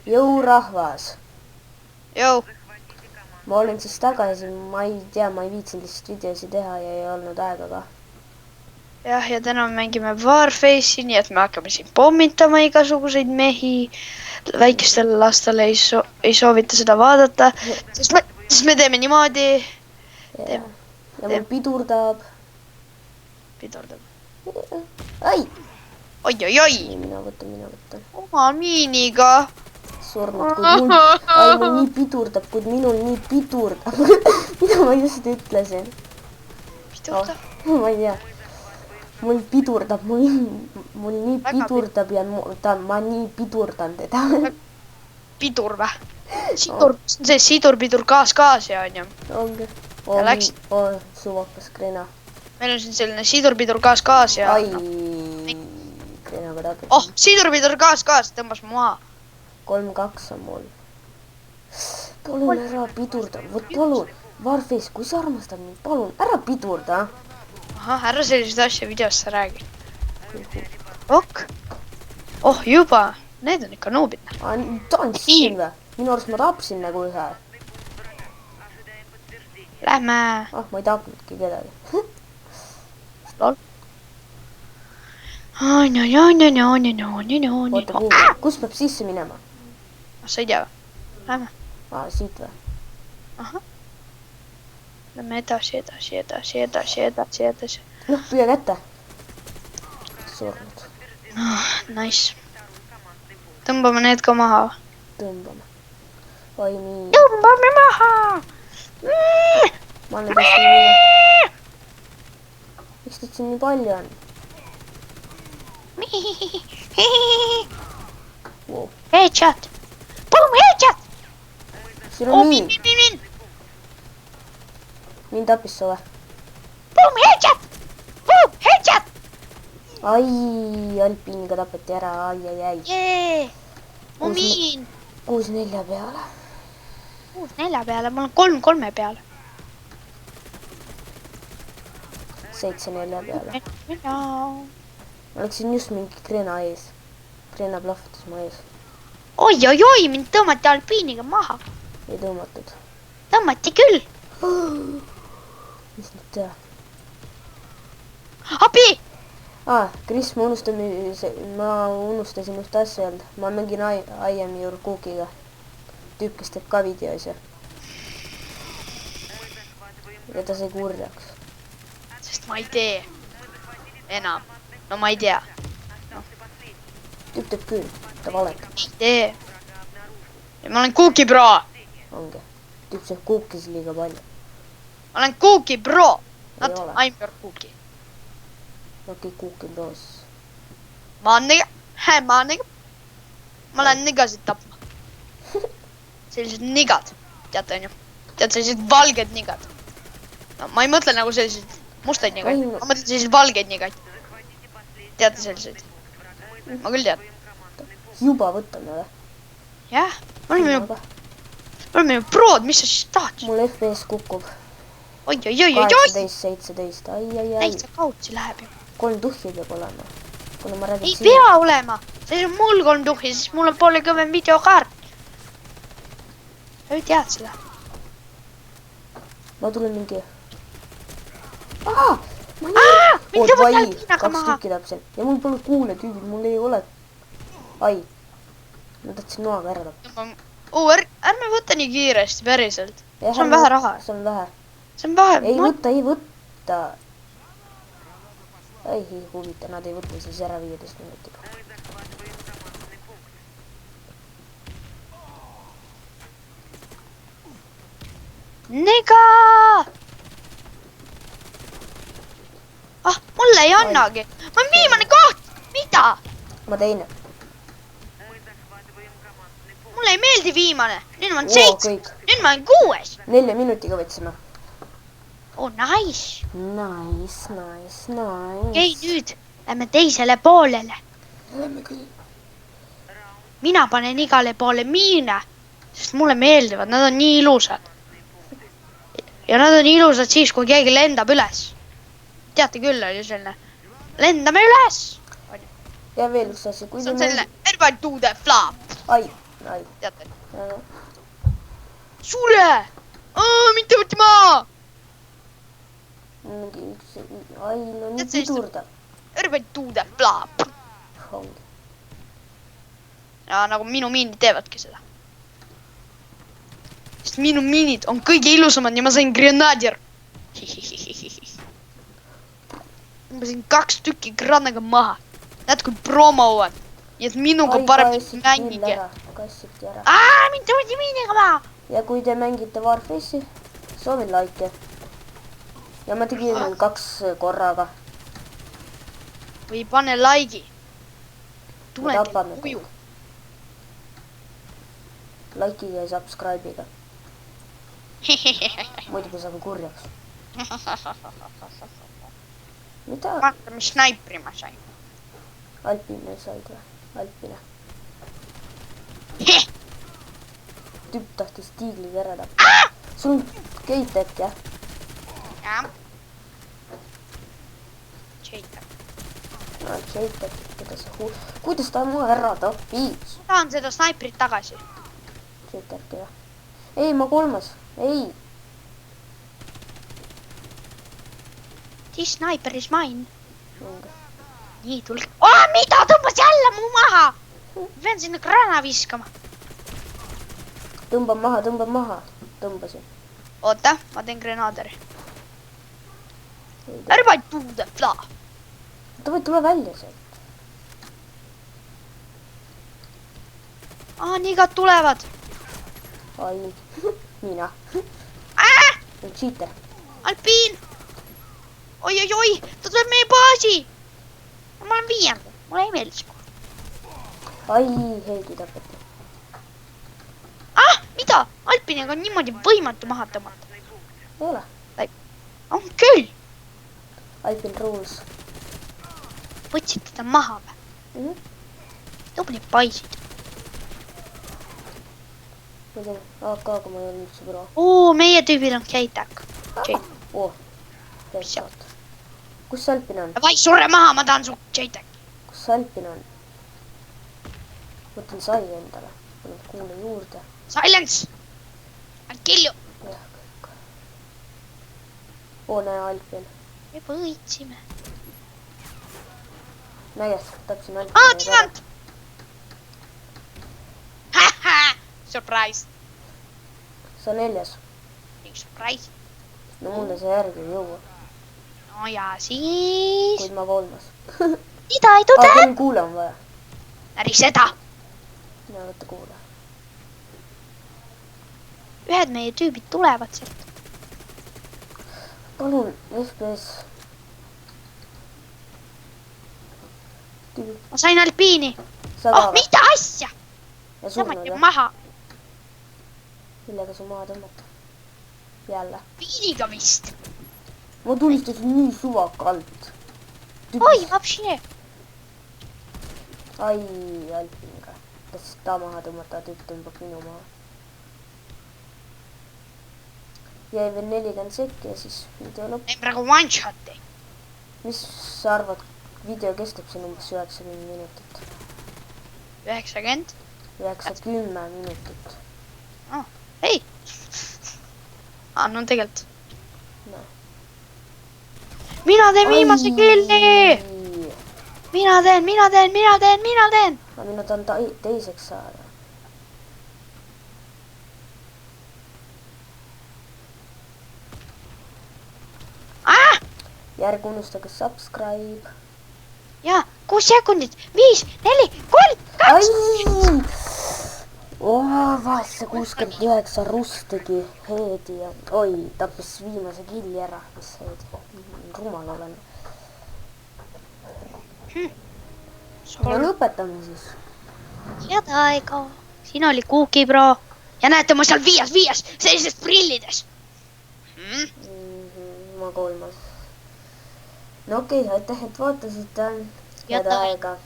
Jõu rahvas. Jõu. Ma olen siis tagasi, ma ei tea, ma ei viitsinud lihtsalt videosi teha ja ei olnud aega ka. Jah, ja täna mängime Warface'i, nii et me hakkame siin pommitama igasuguseid mehi. Väikestele lastele ei soovita seda vaadata, sest me teeme niimoodi. Ja mul pidurdab. Pidurdab. Ai! Oi! Mina võtan. Oma miiniga. Surnud, kuid mul nii pidurdab, kuid minul nii pidurdab. Mida ma just ütlesin? Pidurdab? Ma ei tea. Mul pidurdab, mul nii pidurdab ja ma nii pidurdan teda. Pidur vä? See sidur-pidur kaas ja on ju. Ongi. Suvakas krena. Meil on siin selline sidur-pidur kaas ja... Ai, krenaga tapib. Oh, sidur-pidur kaas, tõmbas maha. 3-2 on mul. Palun ära pidurda, võt palun. Warface, kui sa armastad mind, palun ära pidurda. Ahah, ära sellised asja videosse räägi. Ok. Oh, juba. Need on ikka noobid. Ta on siin või? Minu arust ma tapsin nagu ühe. Lähme. Ma ei tapnudki kedagi. Lol. Oota, kus peab sisse minema? Sa ei tea või? Lähme. Siit või? Ahah. Lähme edasi. Noh, püüa kätte. Surnud. Nice. Tõmbame need ka maha. Tõmbame. Oi nii. Tõmbame maha! Ma olen tõesti nii. Miks teid siin nii palju on? Wow. Headshot! Boom, headshot! Siin on miin. Miin tapis sa või? Boom, headshot! Boom, headshot! Ai, alpiiniga tapeti ära, ai. Jee! Mu miin! 6-4 peale. 6-4 peale, mul on 3-3 peale. 7-4 peale. Ma läksin just mingi krena ees. Krena plahvatas mu ees. Oi, mind tõmmati alpiiniga maha. Ei tõmmatud. Tõmmati küll. Mis nüüd teha? Abi! Kris, ma unustasin ühte asja öelda. Ma mängin I am your cook'iga. Tüüp, kes teeb ka videos ja ta sai kurjaks. Sest ma ei tee enam. No ma ei tea. Tüüp teeb küll. Ta valetab. Ei tee. Ja ma olen cookie bro. Ongi. Tüüp saab cook'is liiga palju. Ma olen cookie bro. Not ole. I'm your cookie. Okei, cook'i bros. Ma olen nigasid tapma. Sellised nigad. Teate, on ju? Tead, sellised valged nigad. No, ma ei mõtle nagu sellised mustaid nigaid. Ma mõtlen sellised valgeid nigaid. Teate sellised? Ma küll tean. Juba võtame või? Jah. Me oleme ju prood, mis sa siis tahad? Mul FPS kukub. Oi. 18-17. Ai. Täitsa kautsi läheb ju. 3 tuhhi peab olema. Kuna ma räägin ei pea olema. See on mul 3 tuhhi, siis mul on poole kõvem videokaart. Sa ju tead seda. Ma tulen mingi... Mind tõmmati alpiinaga 2 maha. tükki täpselt. Ja mul pole kuule tüübid, mul ei ole... Ai. Ma tahtsin noaga ära tappa. Ärme võtta nii kiiresti, päriselt. See on vähe raha. See on vähe. See on vähe. Ei võtta. Ei huvita, nad ei võtta siis ära 15 minutiga. Nega! Mulle ei annagi. Ma on viimane koht. Mida? Ma teine. Mulle ei meeldi viimane. Nüüd ma olen 7. Nüüd ma olen 6. 4 minutiga võtsime. Oh, nice. Nice. Okei, nüüd lähme teisele poolele. Lähme küll. Mina panen igale poole miine, sest mulle meeldivad. Nad on nii ilusad. Ja nad on ilusad siis, kui keegi lendab üles. Teate küll, oli selline. Lendame üles. Ja veel üks asi. See on selline, everybody do the flop. Ai, Ai. Teate? Jah. Sure! Mitte võtti maa! Mingi üks... Ai, no nii Tead sellist- pidurda. Everybody do that, bla. Ongi. Ja nagu minu miinid teevadki seda. Sest minu miinid on kõige ilusamad ja ma sain grenadier. Ma sain 2 tükki grannaga maha. Näed kui promo on. Nii et minuga parem mängige. Kassiti ära. Mitte võtti miiniga maha! Ja kui te mängite Warface'i, soovin like. Ja ma tegin 2 korraga. Või pane like'i. Tule tapame teil kuju. Like'iga ja subscribe'iga. Muidugi saab kurjaks. Mida? Vaata, mis snaipri ma sain. Alpine said või? Alpine. Tüüp tahtis tiigliga ära tappa. Sul on Keitek, jah? Jah. Tšeitab. No, Keitek, kuidas ta mu ära tapis? Tahan seda snaiprit tagasi. Keitek, jah. Ei, ma 3. Ei. This sniper is mine. Ongi. Nii tulge. Mida tõmbas jälle mu maha? Pean sinna grana viskama. Tõmba maha. Tõmbasin. Oota, ma teen grenaderi. Everybody do that, bla. Tule välja sealt. Nigad tulevad. Ai, mina. On cheater. Alpiin. Oi, ta tuleb meie baasi. Ma olen 5. Mulle ei meeldi see. Ai, Heidi tapeti. Mida? Alpiniga on niimoodi võimatu maha tõmmata. Ei ole. On küll. Alpin rules. Võtsid teda maha või? Tubli paisid. Ma tean, AK-ga ma ei ole üldse pro. Meie tüübil on Keitek. Headshot. Kus Alpin on? Vai, sure maha, ma tahan su Keitek. Kus Alpin on? Võtan sai endale. Panen kuule juurde. Silence! I'll kill you! Jah, kõik. Näe Alpin. Me võitsime. Näies, tapsin Alpin. Diamant! Surprise! Sa 4. Surprise! No mulle see järgi ei jõua. No ja siis... Kuid ma 3. Mida ei tule? Küll kuule on vaja. Äri seda! No võtta kuule. Ühed meie tüübid tulevad sealt. Palun, FPS. Ma sain alpiini. Mida asja? Ja surnud, jah? Maha. Millega su maha tõmmata? Jälle. Piiniga vist. Ma tulistasin nii suvakalt. Oi, vapši. Ai, Alpiniga. Kas ta maha tõmmata, tüüp tõmbab minu maha. Jäi veel 40 sekki ja siis video lõpp. Teen praegu one shot'i. Mis sa arvad, video kestab siin umbes 90 minutit? 90? 90 minutit. Ei! No tegelikult. No. Mina teen viimase killi! Mina teen! Aga mina tahan teiseks saada. Järg unustage subscribe. Ja, 6 sekundit. 5, 4, 3, 2. Ai! Vahest see 69 rust tegi Heedi ja... Oi, tappis viimase killi ära. Mis Heedi? Rumal olen. No lõpetame siis. Head aega. Siin oli Kuuki Pro. Ja näete, ma seal 5 sellisest prillides. Ma 3. No okei, aitäh, et vaatasite. Head aega.